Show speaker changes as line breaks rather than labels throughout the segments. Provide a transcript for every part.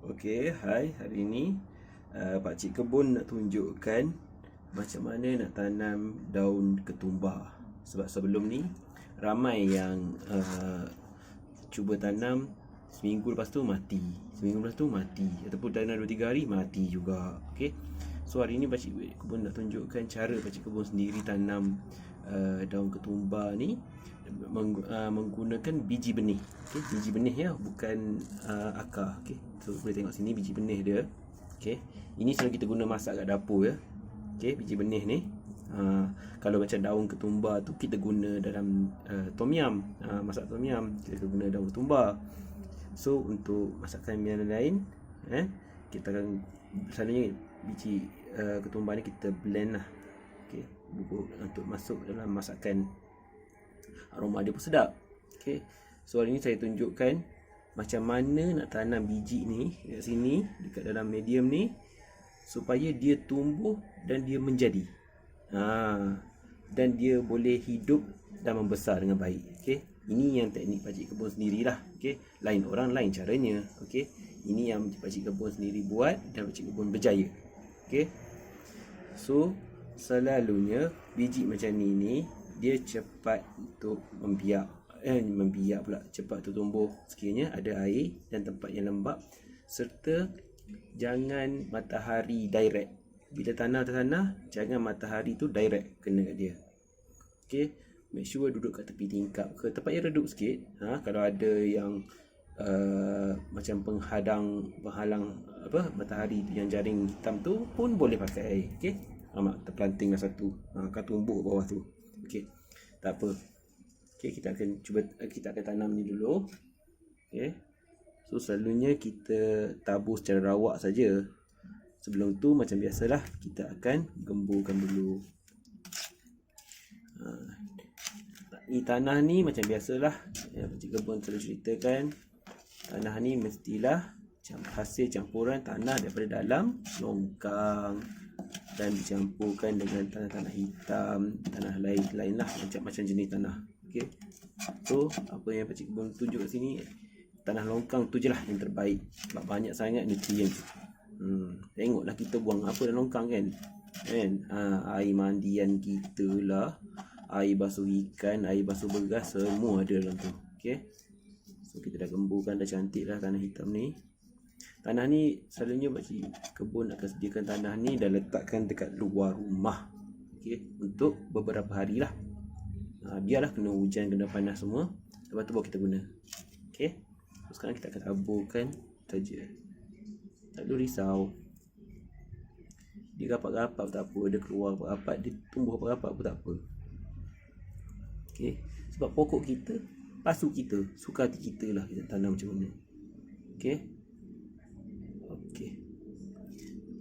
Okey, hai. Hari ni pakcik kebun nak tunjukkan macam mana nak tanam daun ketumbar. Sebab sebelum ni ramai yang cuba tanam, seminggu lepas tu mati, seminggu lepas tu mati, ataupun tanam 2-3 hari mati juga. Okey. So hari ni pakcik kebun nak tunjukkan cara pakcik kebun sendiri tanam daun ketumbar ni menggunakan biji benih. Okey, biji benih ya, bukan akar. Okey. So boleh tengok sini biji benih dia. Okey. Ini selalu kita guna masak kat dapur ya. Okey, biji benih ni. Kalau macam daun ketumbar tu kita guna dalam tom yum, masak tom yum kita guna daun ketumbar. So untuk masakan yang lain kita akan selalunya biji ketumbar ni kita blend lah. Okey, untuk masuk dalam masakan, aroma dia pun sedap. Okey. So hari ni saya tunjukkan macam mana nak tanam biji ni kat sini dekat dalam medium ni supaya dia tumbuh dan dia menjadi. Dan dia boleh hidup dan membesar dengan baik. Okey. Ini yang teknik pakcik kebun sendirilah. Okey. Lain orang lain caranya. Okey. Ini yang pakcik kebun sendiri buat dan pakcik kebun berjaya. Okey. So selalunya biji macam ni dia cepat untuk membiak pula, cepat untuk tumbuh sekiranya ada air dan tempat yang lembap, serta jangan matahari direct. Bila tanam atas tanah, jangan matahari tu direct kena kat dia. Okey, make sure duduk kat tepi tingkap ke tempat yang redup sikit. Kalau ada yang macam penghalang matahari yang jaring hitam tu pun boleh pakai. Okey, terplanting lah satu, akan tumbuh bawah tu. Okey, tak apa. Okey, kita akan tanam ni dulu. Okey. So selalunya kita tabur secara rawak saja. Sebelum tu macam biasalah kita akan gemburkan dulu. Ni tanah ni macam biasalah yang pakcik kebun selalu ceritakan. Tanah ni mestilah hasil campuran tanah daripada dalam longkang dan dicampurkan dengan tanah-tanah hitam, tanah lain lah, macam jenis tanah. Okey. So apa yang pakcik kebun tunjuk kat sini, tanah longkang tu je lah yang terbaik. Sebab banyak sangat nutrien. Tengoklah kita buang apa dalam longkang kan. Air mandian kita lah, air basuh ikan, air basuh beras, semua ada dalam tu. Okey. So kita dah gemburkan, dah cantik lah tanah hitam ni. Tanah ni selalunya pakcik kebun akan sediakan tanah ni dan letakkan dekat luar rumah. Okey, untuk beberapa hari lah. Biarlah kena hujan, kena panas semua, lepas tu baru kita guna. Okey. So, sekarang kita akan taburkan saja. Tak perlu risau. Dia rapat-rapat tak apa, dia keluar rapat, dia tumbuh rapat-rapat pun tak apa. Okey. Sebab pokok kita, pasu kita, suka hati kita lah kita tanam macam mana. Okey.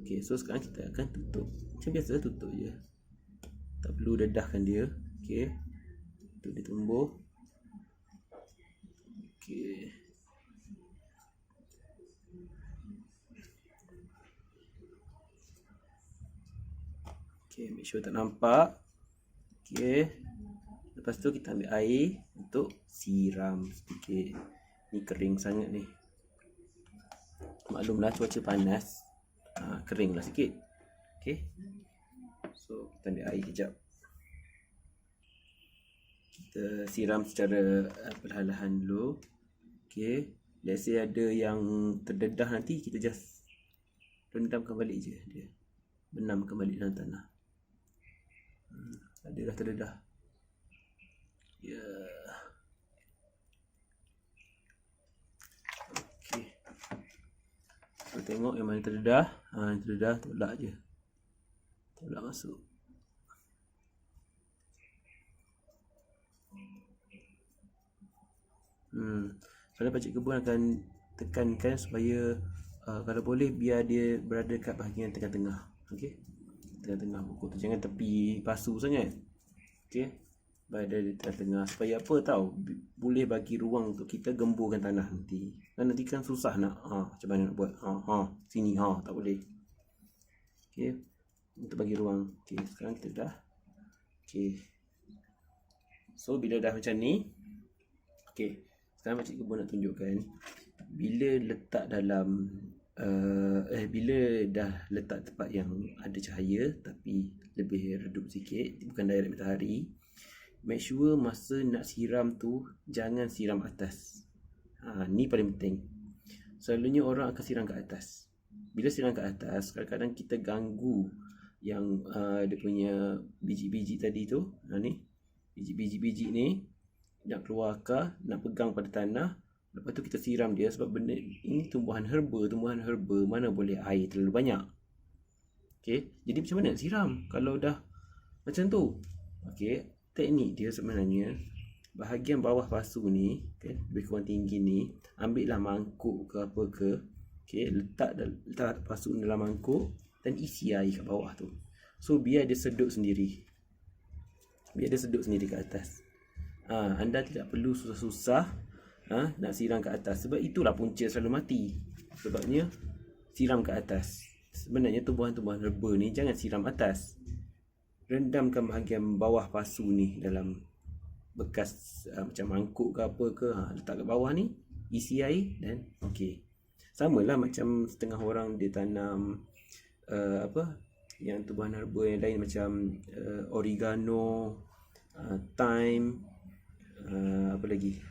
Okey, so sekarang kita akan tutup. Macam biasa tutup je. Tak perlu dedahkan dia. Okey. Untuk dia tumbuh. Okey. Okey, make sure tak nampak. Okey. Lepas tu kita ambil air untuk siram sedikit. Ni kering sangat ni. Maklumlah cuaca panas. Keringlah sikit. Okey. So kita ambil air kejap. Kita siram secara perlahan-lahan dulu. Okey. Let's say ada yang terdedah nanti, kita just rendamkan balik je dia. Benamkan balik dalam tanah. Ada dah terdedah. Ya. Okey. So tengok yang mana terdedah. Yang terdedah tolak je. Tolak masuk. Soalnya pakcik kebun akan tekankan supaya kalau boleh biar dia berada kat bahagian tengah-tengah. Okey. Tengah-tengah pokok tu, jangan tepi pasu sangat. Okey. Berada di tengah-tengah supaya apa tahu, boleh bagi ruang untuk kita gemburkan tanah nanti. Dan nanti kan susah nak macam mana nak buat. Sini tak boleh. Okey. Untuk bagi ruang. Okey, sekarang kita dah. Okey. So bila dah macam ni, okey, sekarang pakcik kebun nak tunjukkan bila letak dalam bila dah letak tempat yang ada cahaya tapi lebih redup sikit, bukan direct matahari, make sure masa nak siram tu jangan siram atas. Ni paling penting. Selalunya orang akan siram ke atas. Bila siram ke atas, kadang-kadang kita ganggu yang dia punya biji-biji tadi tu. Ni biji-biji ni nak keluar akar, nak pegang pada tanah. Lepas tu kita siram dia sebab benda ini tumbuhan herba mana boleh air terlalu banyak. Okey, jadi macam mana nak siram kalau dah macam tu? Okey, teknik dia sebenarnya bahagian bawah pasu ni, lebih kurang tinggi ni, ambillah mangkuk ke apa ke. Okey, letak pasu dalam mangkuk dan isi air kat bawah tu. So biar dia sedut sendiri. Biar dia sedut sendiri ke atas. Anda tidak perlu susah-susah nak siram ke atas. Sebab itulah punca selalu mati. Sebabnya siram ke atas. Sebenarnya tumbuhan-tumbuhan herba ni jangan siram atas. Rendamkan bahagian bawah pasu ni dalam bekas macam mangkuk ke apa ke, letak kat bawah ni, isi air dan okey. Samalah macam setengah orang dia tanam yang tumbuhan herba yang lain macam oregano, thyme, apa lagi,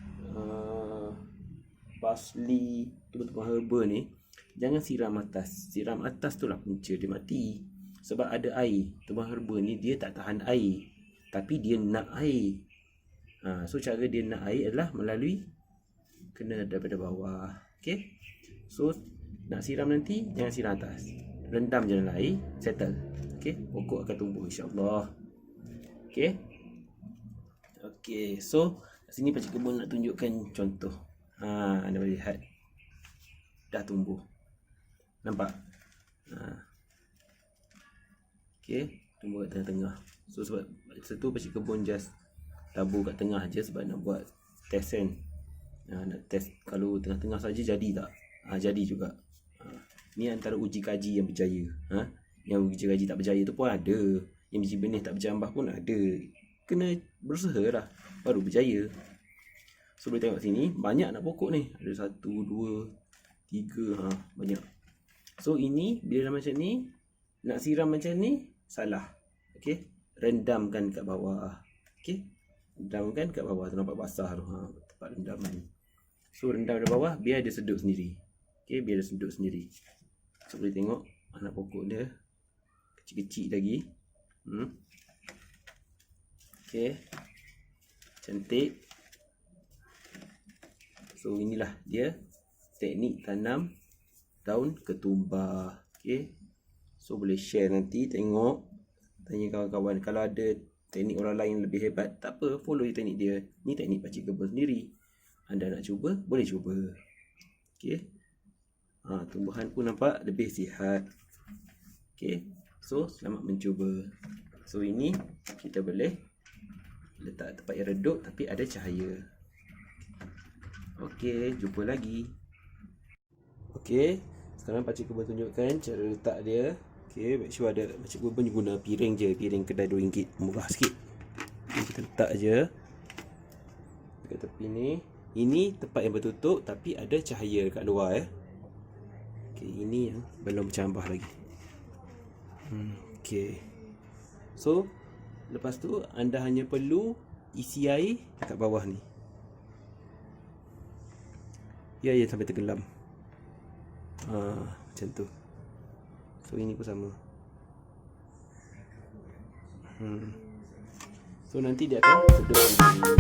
parsley, tumbuhan herba ni jangan siram atas. Siram atas tu lah punca dia mati. Sebab ada air. Tumbuhan herba ni dia tak tahan air, tapi dia nak air. So cara dia nak air adalah melalui kena daripada bawah. Okay. So nak siram nanti jangan siram atas. Rendam je dalam air, settle. Okay. Pokok akan tumbuh insya-Allah. Okay. Okay. So kat sini Pakcik Kebun nak tunjukkan contoh. Anda boleh lihat dah tumbuh. Nampak? Okay, tumbuh kat tengah-tengah. So sebab satu Pakcik Kebun just tabur kat tengah je sebab nak buat test kan. Nak test kalau tengah-tengah saja jadi tak? Jadi juga. Ni antara uji kaji yang berjaya. Yang uji kaji tak berjaya tu pun ada. Yang biji benih tak berjambah pun ada. Kena berusaha lah baru berjaya. So boleh tengok sini banyak nak pokok ni. Ada 1, 2, 3, banyak. So ini bila macam ni, nak siram macam ni salah. Okey, rendamkan kat bawah. Okey, rendamkan kat bawah tu, nampak basah tu, tempat rendaman. So rendam di bawah biar dia sedut sendiri. Okey, biar dia sedut sendiri. So boleh tengok anak pokok dia kecil-kecil lagi. Okey, cantik. So inilah dia teknik tanam daun ketumbar. Okey, so boleh share nanti, tengok, tanya kawan-kawan. Kalau ada teknik orang lain lebih hebat, tak apa, follow teknik dia. Ni teknik Pakcik Kebun sendiri. Anda nak cuba, boleh cuba. Okey, tumbuhan pun nampak lebih sihat. Okey, so selamat mencuba. So ini kita boleh letak tempat yang redup tapi ada cahaya. Okey, jumpa lagi. Okey, sekarang Pakcik Kebun tunjukkan cara letak dia. Okey, make sure ada. Pakcik Kebun guna piring je, piring kedai RM2, murah sikit. Kita letak je dekat tepi ni. Ini tempat yang bertutup tapi ada cahaya dekat luar. Okey, ini yang belum bercambah lagi. Okey. So, lepas tu anda hanya perlu isi air dekat bawah ni. Ya sampai tenggelam. Macam tu. So ini pun sama. So nanti dia akan sedut.